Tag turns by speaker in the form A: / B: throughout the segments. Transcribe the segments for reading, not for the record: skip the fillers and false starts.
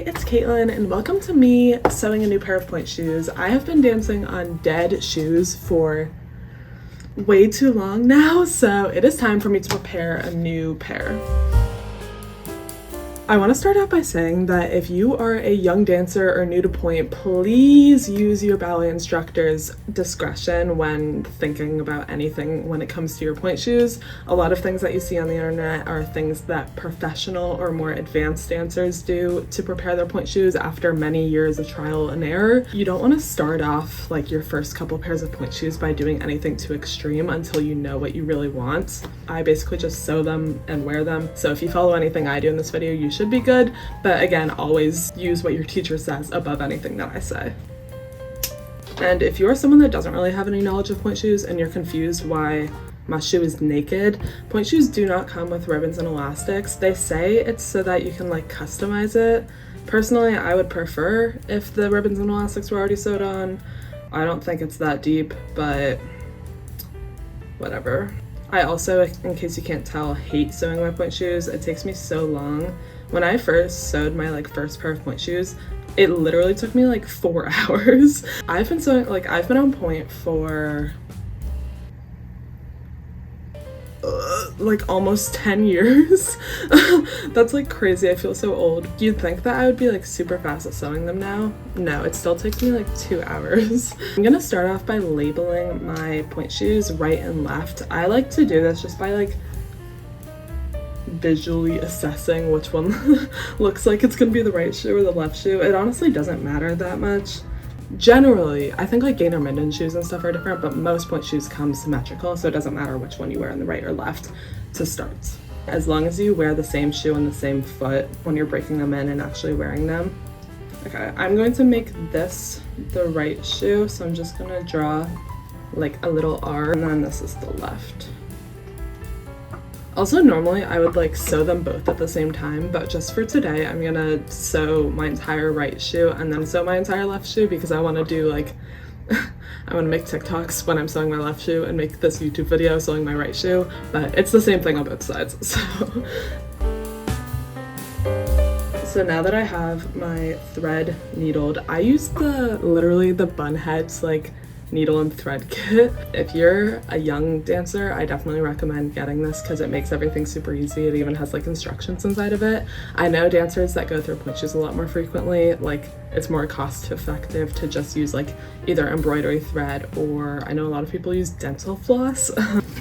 A: it's Caitlin and welcome to me sewing a new pair of pointe shoes. I have been dancing on dead shoes for way too long now, so it is time for me to prepare a new pair. I want to start out by saying that if you are a young dancer or new to pointe, please use your ballet instructor's discretion when thinking about anything when it comes to your pointe shoes. A lot of things that you see on the internet are things that professional or more advanced dancers do to prepare their pointe shoes after many years of trial and error. You don't want to start off like your first couple pairs of pointe shoes by doing anything too extreme until you know what you really want. I basically just sew them and wear them, so if you follow anything I do in this video, you should be good, but again, always use what your teacher says above anything that I say. And if you're someone that doesn't really have any knowledge of pointe shoes and you're confused why my shoe is naked, pointe shoes do not come with ribbons and elastics. They say it's so that you can like customize it. Personally, I would prefer if the ribbons and elastics were already sewed on. I don't think it's that deep, but whatever. I also, in case you can't tell, hate sewing my pointe shoes. It takes me so long. When I first sewed my first pair of pointe shoes, it literally took me like 4 hours. I've been sewing, I've been on pointe for almost 10 years. That's like crazy. I feel so old. You'd think that I would be super fast at sewing them now. No, it still takes me 2 hours. I'm gonna start off by labeling my pointe shoes right and left. I like to do this just by visually assessing which one looks like it's gonna be the right shoe or the left shoe. It honestly doesn't matter that much. Generally, I think Gainer Minden shoes and stuff are different, but most pointe shoes come symmetrical, so it doesn't matter which one you wear on the right or left to start. As long as you wear the same shoe on the same foot when you're breaking them in and actually wearing them. Okay, I'm going to make this the right shoe, so I'm just gonna draw a little R, and then this is the left. Also, normally I would sew them both at the same time, but just for today, I'm gonna sew my entire right shoe and then sew my entire left shoe because I want to do I want to make TikToks when I'm sewing my left shoe and make this YouTube video sewing my right shoe, but it's the same thing on both sides, So now that I have my thread needled, I use literally the Bunheads needle and thread kit. If you're a young dancer, I definitely recommend getting this because it makes everything super easy. It even has instructions inside of it. I know dancers that go through pointe shoes a lot more frequently, it's more cost effective to just use either embroidery thread, or I know a lot of people use dental floss.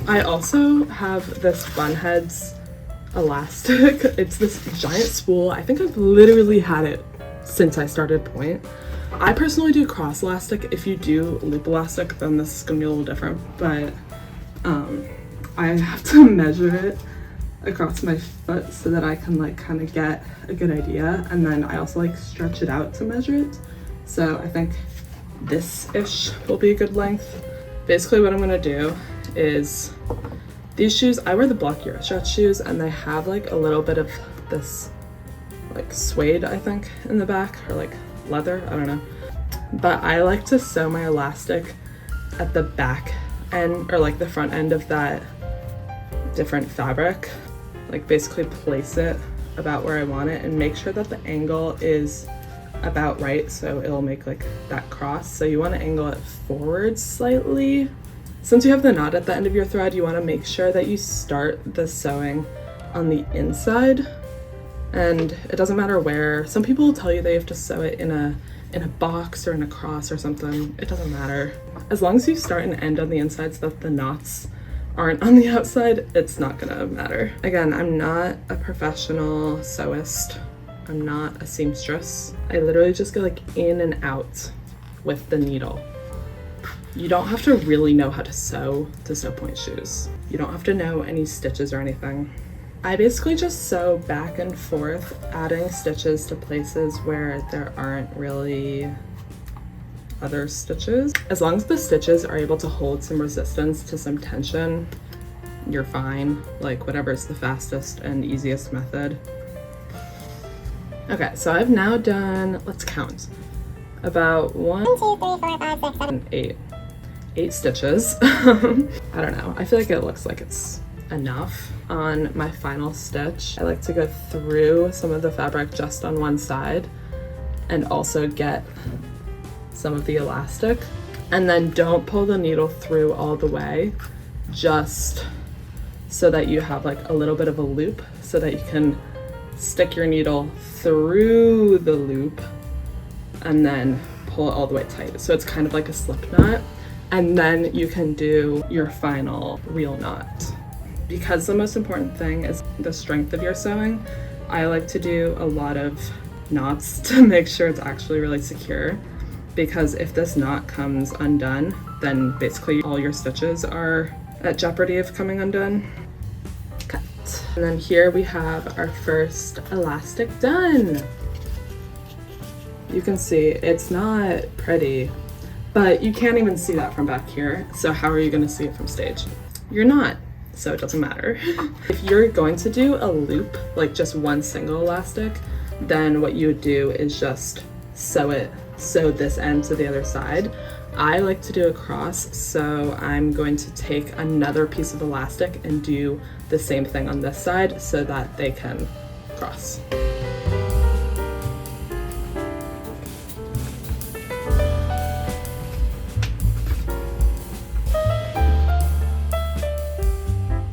A: I also have this Bunheads elastic. It's this giant spool. I think I've literally had it since I started pointe. I personally do cross elastic. If you do loop elastic, then this is gonna be a little different, but I have to measure it across my foot so that I can kind of get a good idea, and then I also stretch it out to measure it. So I think this-ish will be a good length. Basically what I'm gonna do is, these shoes, I wear the Block Eurostretch shoes, and they have a little bit of this suede, I think, in the back, or leather, I don't know. But I like to sew my elastic at the back end, or the front end of that different fabric. Basically place it about where I want it and make sure that the angle is about right, so it'll make that cross. So you want to angle it forward slightly. Since you have the knot at the end of your thread, you want to make sure that you start the sewing on the inside. And it doesn't matter where. Some people will tell you they have to sew it in a box or in a cross or something. It doesn't matter. As long as you start and end on the inside so that the knots aren't on the outside, it's not gonna matter. Again, I'm not a professional sewist. I'm not a seamstress. I literally just go in and out with the needle. You don't have to really know how to sew pointe shoes. You don't have to know any stitches or anything. I basically just sew back and forth, adding stitches to places where there aren't really other stitches. As long as the stitches are able to hold some resistance to some tension, you're fine. Whatever's the fastest and easiest method. Okay, so I've now done, let's count, about 1, 2, 3, 4, 5, 6, 7, 8 stitches. I don't know, I feel it looks like it's enough. On my final stitch, I like to go through some of the fabric just on one side and also get some of the elastic. And then don't pull the needle through all the way, just so that you have like a little bit of a loop so that you can stick your needle through the loop and then pull it all the way tight. So it's kind of like a slip knot. And then you can do your final real knot. Because the most important thing is the strength of your sewing, I like to do a lot of knots to make sure it's actually really secure. Because if this knot comes undone, then basically all your stitches are at jeopardy of coming undone. Cut. And then here we have our first elastic done. You can see it's not pretty, but you can't even see that from back here. So how are you gonna see it from stage? You're not, so it doesn't matter. If you're going to do a loop, like just one single elastic, then what you would do is just sew this end to the other side. I like to do a cross, so I'm going to take another piece of elastic and do the same thing on this side so that they can cross.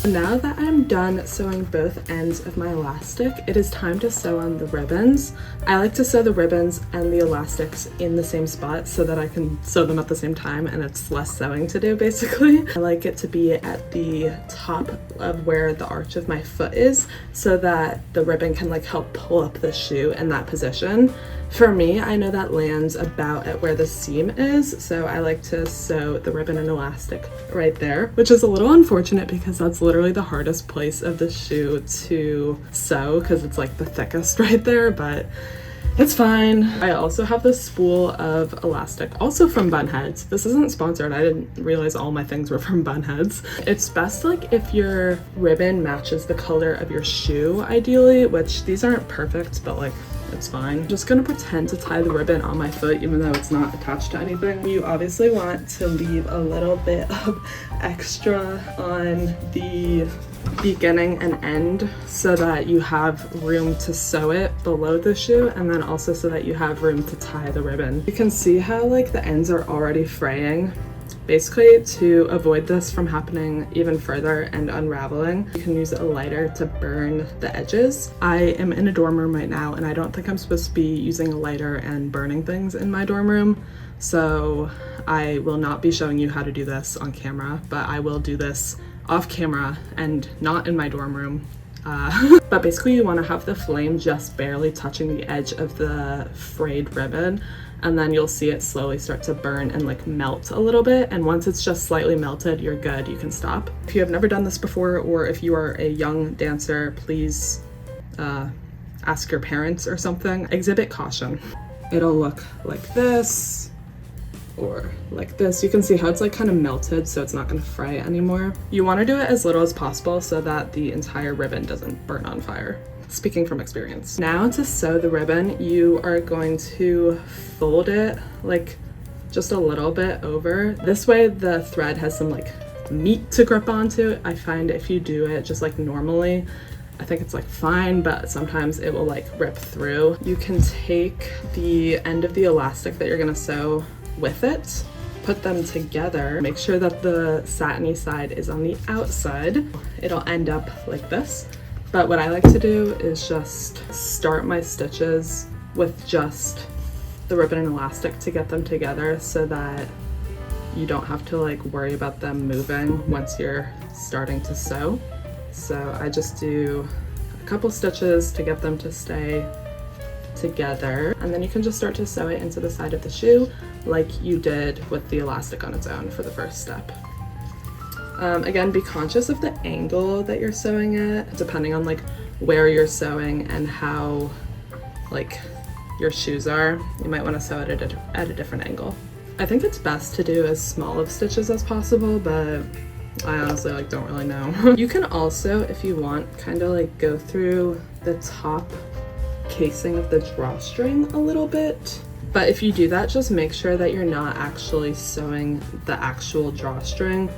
A: Now that I'm done sewing both ends of my elastic, it is time to sew on the ribbons. I like to sew the ribbons and the elastics in the same spot so that I can sew them at the same time and it's less sewing to do basically. I like it to be at the top of where the arch of my foot is so that the ribbon can like help pull up the shoe in that position. For me, I know that lands about at where the seam is, so I like to sew the ribbon and elastic right there, which is a little unfortunate because that's literally the hardest place of the shoe to sew because it's like the thickest right there, but it's fine. I also have this spool of elastic, also from Bunheads. This isn't sponsored. I didn't realize all my things were from Bunheads. It's best like if your ribbon matches the color of your shoe, ideally, which these aren't perfect, but like it's fine. I'm just gonna pretend to tie the ribbon on my foot even though it's not attached to anything. You obviously want to leave a little bit of extra on the beginning and end so that you have room to sew it below the shoe, and then also so that you have room to tie the ribbon. You can see how like the ends are already fraying. Basically, to avoid this from happening even further and unraveling, you can use a lighter to burn the edges. I am in a dorm room right now and I don't think I'm supposed to be using a lighter and burning things in my dorm room, so I will not be showing you how to do this on camera, but I will do this off camera and not in my dorm room. But basically you want to have the flame just barely touching the edge of the frayed ribbon, and then you'll see it slowly start to burn and like melt a little bit, and once it's just slightly melted, you're good, you can stop. If you have never done this before, or if you are a young dancer, please ask your parents or something. Exhibit caution. It'll look like this or like this. You can see how it's like kind of melted, so it's not going to fray anymore. You want to do it as little as possible so that the entire ribbon doesn't burn on fire. Speaking from experience. Now to sew the ribbon, you are going to fold it like just a little bit over. This way the thread has some like meat to grip onto. I find if you do it just like normally, I think it's like fine, but sometimes it will like rip through. You can take the end of the elastic that you're gonna sew with it, put them together, make sure that the satiny side is on the outside. It'll end up like this. But what I like to do is just start my stitches with just the ribbon and elastic to get them together so that you don't have to like worry about them moving once you're starting to sew. So I just do a couple stitches to get them to stay together, and then you can just start to sew it into the side of the shoe like you did with the elastic on its own for the first step. Again, be conscious of the angle that you're sewing at, depending on like where you're sewing and how like your shoes are. You might want to sew it at a different angle. I think it's best to do as small of stitches as possible, but I honestly like don't really know. You can also, if you want, kind of like go through the top casing of the drawstring a little bit. But if you do that, just make sure that you're not actually sewing the actual drawstring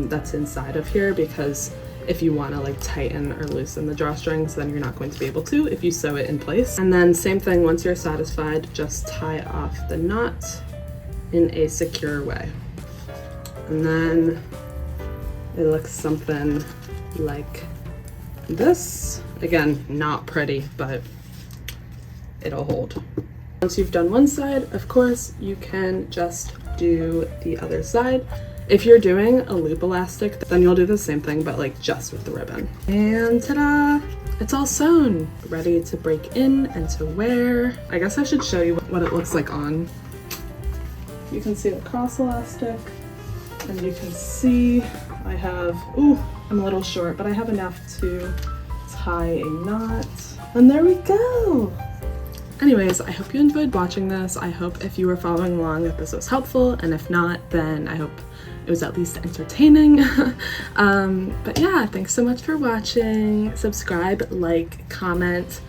A: that's inside of here, because if you want to like tighten or loosen the drawstrings, then you're not going to be able to if you sew it in place. And then same thing, once you're satisfied, just tie off the knot in a secure way. And then it looks something like this. Again, not pretty, but it'll hold. Once you've done one side, of course, you can just do the other side. If you're doing a loop elastic, then you'll do the same thing, but like just with the ribbon. And ta-da! It's all sewn, ready to break in and to wear. I guess I should show you what it looks like on. You can see the cross elastic, and you can see I have, ooh, I'm a little short, but I have enough to tie a knot. And there we go! Anyways, I hope you enjoyed watching this. I hope if you were following along that this was helpful, and if not, then I hope it was at least entertaining. But yeah, thanks so much for watching. Subscribe, like, comment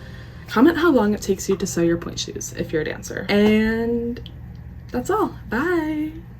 A: how long it takes you to sew your pointe shoes if you're a dancer. And that's all. Bye!